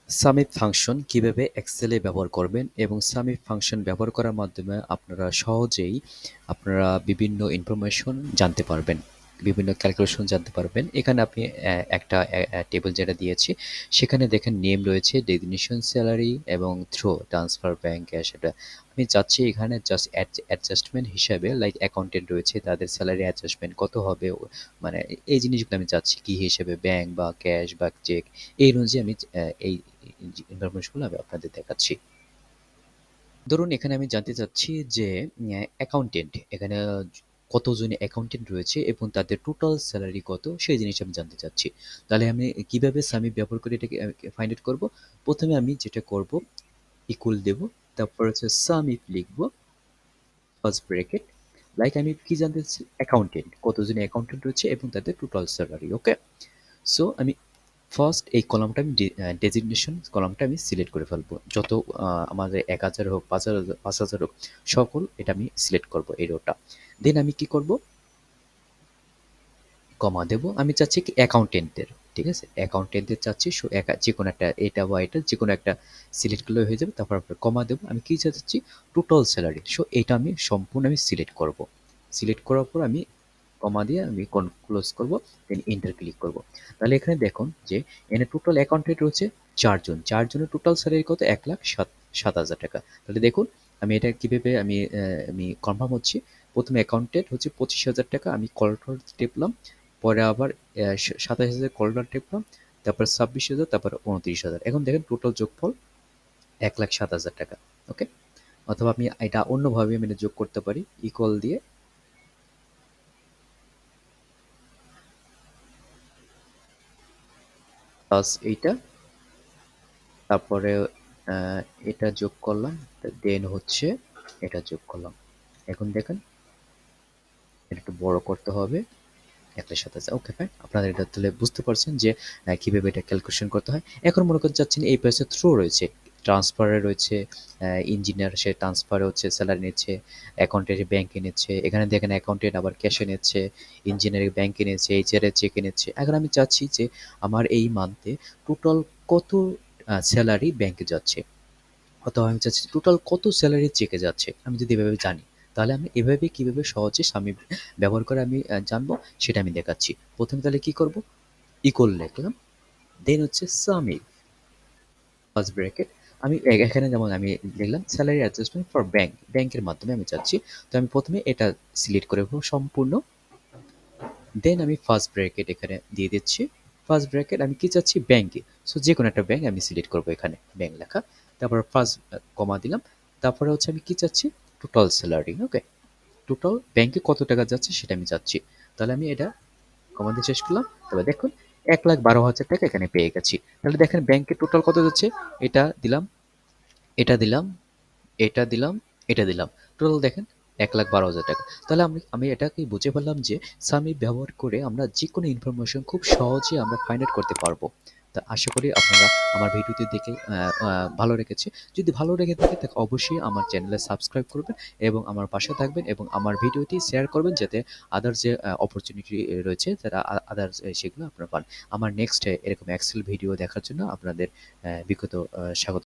সামিপ function কিভাবে এক্সেলে ব্যবহার করবেন এবং সামিপ ফাংশন ব্যবহার করার মাধ্যমে আপনারা সহজেই বিভিন্ন ইনফরমেশন জানতে পারবেন, বিভিন্ন ক্যালকুলেশন জানতে পারবেন। এখানে আপনি একটা টেবিল যেটা দিয়েছি, সেখানে দেখেন নেম রয়েছে, ডেজিগনেশন, স্যালারি এবং থ্রো, ট্রান্সফার, ব্যাংক, ক্যাশ। এটা আমি চাচ্ছি এখানে জাস্ট অ্যাডজাস্টমেন্ট হিসাবে, লাইক অ্যাকাউন্টেন্ট রয়েছে তাদের স্যালারি অ্যাডজাস্টমেন্ট কত হবে, মানে এই জিনিসগুলো আমি চাচ্ছি কি হিসেবে, ব্যাংক বা ক্যাশ বা চেক, এই অনুযায়ী আমি এই ইনফরমেশনগুলো আমি আপনাদের দেখাচ্ছি। ধরুন এখানে আমি জানতে চাচ্ছি যে অ্যাকাউন্টেন্ট এখানে কতজন অ্যাকাউন্টেন্ট রয়েছে এবং তাদের টোটাল স্যালারি কত, সেই জিনিস আমি জানতে চাচ্ছি। তাহলে আমি কিভাবে সামি ব্যবহার করে এটাকে ফাইন্ড আউট করব? প্রথমে আমি যেটা করব, ইকুয়াল দেব, তারপর হচ্ছে সাম ইফ লিখব, ফার্স্ট ব্র্যাকেট, লাইক আমি কি জানতে চাচ্ছি, অ্যাকাউন্টেন্ট কতজন অ্যাকাউন্টেন্ট রয়েছে এবং তাদের টোটাল স্যালারি। ওকে, সো আমি ফার্স্ট এই কলামটা আমি ডেজিগনেশন কলামটা আমি সিলেক্ট করে ফেলবো। যত আমাদের ১,০০০ হোক, ৫,০০০ হোক, সকল এটা আমি সিলেক্ট করব এই রোটা। দেন আমি কি করব, কমা দেব। আমি চাচ্ছি কি অ্যাকাউন্টেন্টদের, ঠিক আছে? অ্যাকাউন্টেন্টদের চাচ্ছি, সো যে কোনো একটা, এটা বা এটা যে কোনো একটা সিলেক্ট করলে হয়ে যাবে। তারপর আপনার কমা দেব। আমি কি চাচ্ছি, টোটাল স্যালারি। সো এটা আমি সম্পূর্ণ আমি সিলেক্ট করব। সিলেক্ট করার পর আমি কমা দিয়ে আমি ক্লোজ করব, দেন এন্টার ক্লিক করব। তাহলে এখানে দেখুন যে এখানে টোটাল অ্যাকাউন্টেন্ট রয়েছে ৪ জন। ৪ জনের টোটাল স্যালারি কত? ১,০৭,০০০ টাকা। তাহলে দেখুন আমি এটা কিভাবে আমি কনফার্ম হচ্ছি। প্রথমে অ্যাকাউন্টেন্ট হচ্ছে ২৫,০০০ টাকা, আমি কন্ট্রোল টিপলাম। পরে আবার ২৭,০০০ কন্ট্রোল টিপলাম। তারপর ২৬,০০০, তারপর ২৯,০০০। এখন দেখেন টোটাল যোগফল ১,০৭,০০০ টাকা। ওকে? অথবা আমি এটা অন্যভাবে আমি এটা যোগ করতে পারি, ইকুয়াল দিয়ে প্লাস এইটা, তারপরে আহ, এটা যোগ করলাম, দেন হচ্ছে এটা যোগ করলাম। এখন দেখেন এটা একটু বড় করতে হবে, ১,০৭,০০০। ওকে ফাইন, আপনারা এটা তাহলে বুঝতে পারছেন যে কিভাবে এটা ক্যালকুলেশন করতে হয়। এখন মনে করতে চাচ্ছেন এই পাশে থ্রো রয়েছে, ট্রান্সফারে রয়েছে, ইঞ্জিনিয়ার সে ট্রান্সফারে হচ্ছে স্যালারি নিচ্ছে, অ্যাকাউন্টেন্ট ব্যাংকে নিচ্ছে, এখানে দেখেন অ্যাকাউন্টেন্ট আবার ক্যাশে নিচ্ছে, ইঞ্জিনিয়ারিং ব্যাংকে নিচ্ছে, এইচআর এর চেকে নিচ্ছে। এখন আমি চাচ্ছি যে আমার এই মান্থে টোটাল কত স্যালারি ব্যাংকে যাচ্ছে, অথবা আমি চাচ্ছি টোটাল কত স্যালারি চেকে যাচ্ছে। আমি যদি এভাবে জানি, তাহলে আমি এভাবে কিভাবে সহজে স্বামী ব্যবহার করে আমি জানবো, সেটা আমি দেখাচ্ছি। প্রথমে তাহলে কি করব, ইকুয়াল লিখলাম, দেন হচ্ছে সামি ফার্স্ট ব্র্যাকেট। আমি এখানে যেমন আমি লিখলাম স্যালারি অ্যাডজাস্টমেন্ট ফর ব্যাংক, ব্যাংকের মাধ্যমে আমি চাচ্ছি। তো আমি প্রথমে এটা সিলেক্ট করে নেবো সম্পূর্ণ, দেন আমি ফার্স্ট ব্র্যাকেট এখানে দিয়ে দিচ্ছি। ফার্স্ট ব্র্যাকেট আমি কি চাচ্ছি, ব্যাংকে। সো যে কোনো একটা ব্যাংক আমি সিলেক্ট করবো, এখানে ব্যাংক লেখা। তারপর ফার্স্ট কমা দিলাম। তারপরে হচ্ছে আমি কি চাচ্ছি, টোটাল স্যালারি। ওকে, টোটাল ব্যাংকে কত টাকা যাচ্ছে সেটা আমি চাচ্ছি। তাহলে আমি এটা কমা দিয়ে শেষ করলাম। তবে দেখুন ১,১২,০০০ টাকা এখানে পেয়ে গেছি। তাহলে দেখেন ব্যাংকে টোটাল কত যাচ্ছে, এটা দিলাম, এটা দিলাম, এটা দিলাম, এটা দিলাম। টোটাল দেখেন ১,১২,০০০ টাকা। তাহলে আমি আমি এটাকে বুঝে ফেললাম যে সামি ব্যবহার করে আমরা যেকোনো ইনফরমেশন খুব সহজে আমরা ফাইন্ড আউট করতে পারবো। তা আশা করি আপনারা আমার ভিডিওটি দেখে ভালো লেগেছে। যদি ভালো লেগে থাকে তাহলে অবশ্যই আমার চ্যানেলে সাবস্ক্রাইব করবেন এবং আমার পাশে থাকবেন এবং আমার ভিডিওটি শেয়ার করবেন, যাতে আদার্স যে অপরচুনিটি রয়েছে যারা আদার্স সেগুলো আপনারা পান। আমার নেক্সট এরকম এক্সেল ভিডিও দেখার জন্য আপনাদের বিগত স্বাগত।